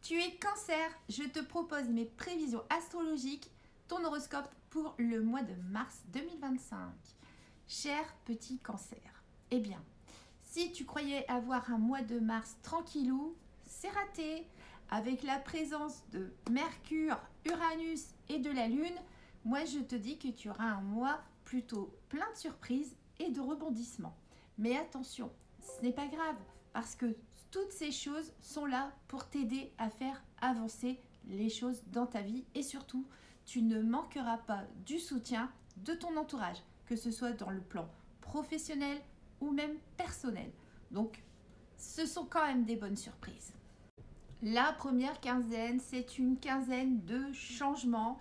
Tu es Cancer, je te propose mes prévisions astrologiques, ton horoscope pour le mois de mars 2025. Cher petit Cancer, eh bien, si tu croyais avoir un mois de mars tranquillou, c'est raté. Avec la présence de Mercure, Uranus et de la Lune, moi je te dis que tu auras un mois plutôt plein de surprises et de rebondissements. Mais attention, ce n'est pas grave parce que toutes ces choses sont là pour t'aider à faire avancer les choses dans ta vie et surtout, tu ne manqueras pas du soutien de ton entourage, que ce soit dans le plan professionnel ou même personnel. Donc, ce sont quand même des bonnes surprises. La première quinzaine, c'est une quinzaine de changements.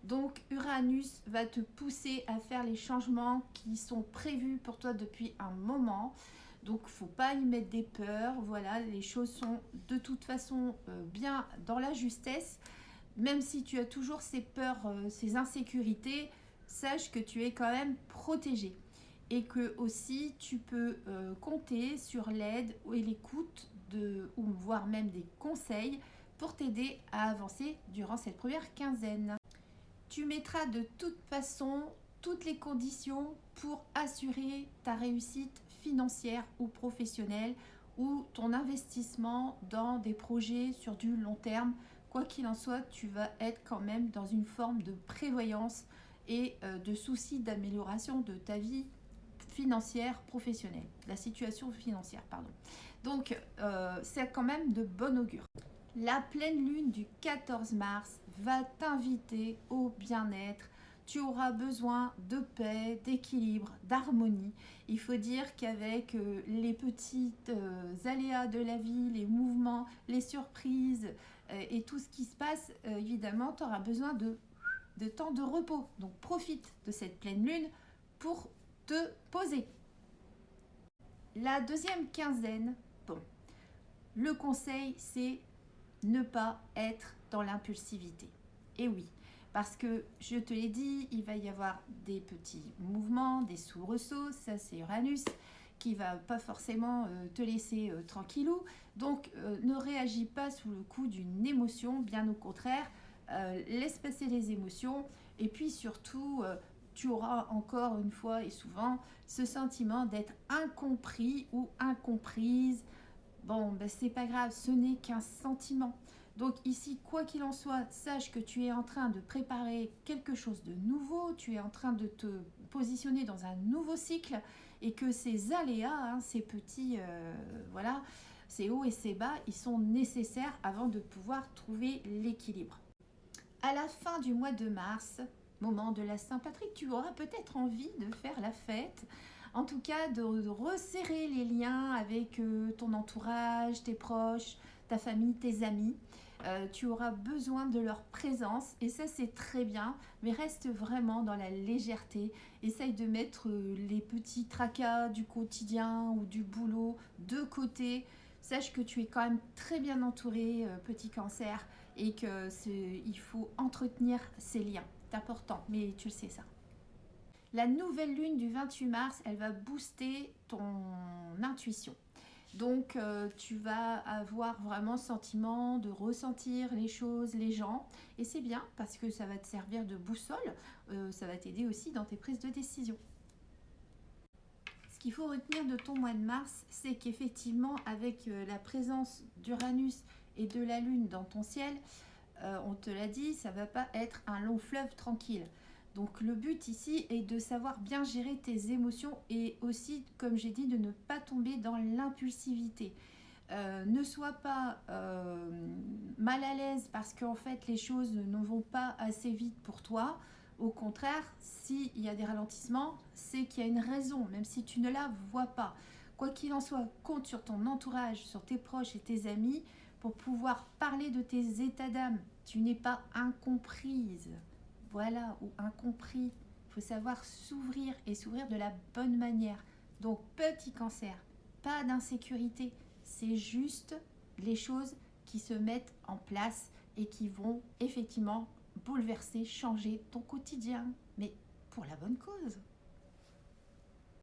Donc Uranus va te pousser à faire les changements qui sont prévus pour toi depuis un moment. Donc il ne faut pas y mettre des peurs. Voilà, les choses sont de toute façon bien dans la justesse. Même si tu as toujours ces peurs, ces insécurités, sache que tu es quand même protégé. Et que aussi tu peux compter sur l'aide et l'écoute ou voire même des conseils pour t'aider à avancer durant cette première quinzaine. Tu mettras de toute façon toutes les conditions pour assurer ta réussite financière ou professionnelle ou ton investissement dans des projets sur du long terme. Quoi qu'il en soit, tu vas être quand même dans une forme de prévoyance et de souci d'amélioration de ta vie financière professionnelle, la situation financière, pardon. Donc, c'est quand même de bon augure. La pleine lune du 14 mars va t'inviter au bien-être. Tu auras besoin de paix, d'équilibre, d'harmonie. Il faut dire qu'avec les petits aléas de la vie, les mouvements, les surprises et tout ce qui se passe, évidemment, tu auras besoin de temps de repos. Donc, profite de cette pleine lune pour te poser. La deuxième quinzaine, bon, le conseil, c'est ne pas être dans l'impulsivité. Et oui, parce que je te l'ai dit, il va y avoir des petits mouvements, des soubresauts, ça c'est Uranus qui va pas forcément te laisser tranquillou. Donc ne réagis pas sous le coup d'une émotion, bien au contraire, laisse passer les émotions et puis surtout tu auras encore une fois et souvent ce sentiment d'être incompris ou incomprise. Bon, ben c'est pas grave, ce n'est qu'un sentiment. Donc ici, quoi qu'il en soit, sache que tu es en train de préparer quelque chose de nouveau, tu es en train de te positionner dans un nouveau cycle et que ces aléas, hein, ces petits, voilà, ces hauts et ces bas, ils sont nécessaires avant de pouvoir trouver l'équilibre. À la fin du mois de mars, moment de la Saint-Patrick, tu auras peut-être envie de faire la fête, en tout cas de resserrer les liens avec ton entourage, tes proches, ta famille, tes amis. Tu auras besoin de leur présence et ça c'est très bien, mais reste vraiment dans la légèreté. Essaye de mettre les petits tracas du quotidien ou du boulot de côté. Sache que tu es quand même très bien entouré, petit Cancer, et qu'il faut entretenir ces liens. C'est important, mais tu le sais ça. La nouvelle lune du 28 mars, elle va booster ton intuition. Donc, tu vas avoir vraiment le sentiment de ressentir les choses, les gens. Et c'est bien parce que ça va te servir de boussole. Ça va t'aider aussi dans tes prises de décision. Ce qu'il faut retenir de ton mois de mars, c'est qu'effectivement, avec la présence d'Uranus et de la Lune dans ton ciel, on te l'a dit, ça ne va pas être un long fleuve tranquille. Donc le but ici est de savoir bien gérer tes émotions et aussi, comme j'ai dit, de ne pas tomber dans l'impulsivité. Ne sois pas mal à l'aise parce qu'en fait les choses ne vont pas assez vite pour toi. Au contraire, s'il y a des ralentissements, c'est qu'il y a une raison, même si tu ne la vois pas. Quoi qu'il en soit, compte sur ton entourage, sur tes proches et tes amis pour pouvoir parler de tes états d'âme. Tu n'es pas incomprise, voilà, ou incompris. Il faut savoir s'ouvrir et s'ouvrir de la bonne manière. Donc, petit Cancer, pas d'insécurité. C'est juste les choses qui se mettent en place et qui vont effectivement bouleverser, changer ton quotidien, mais pour la bonne cause.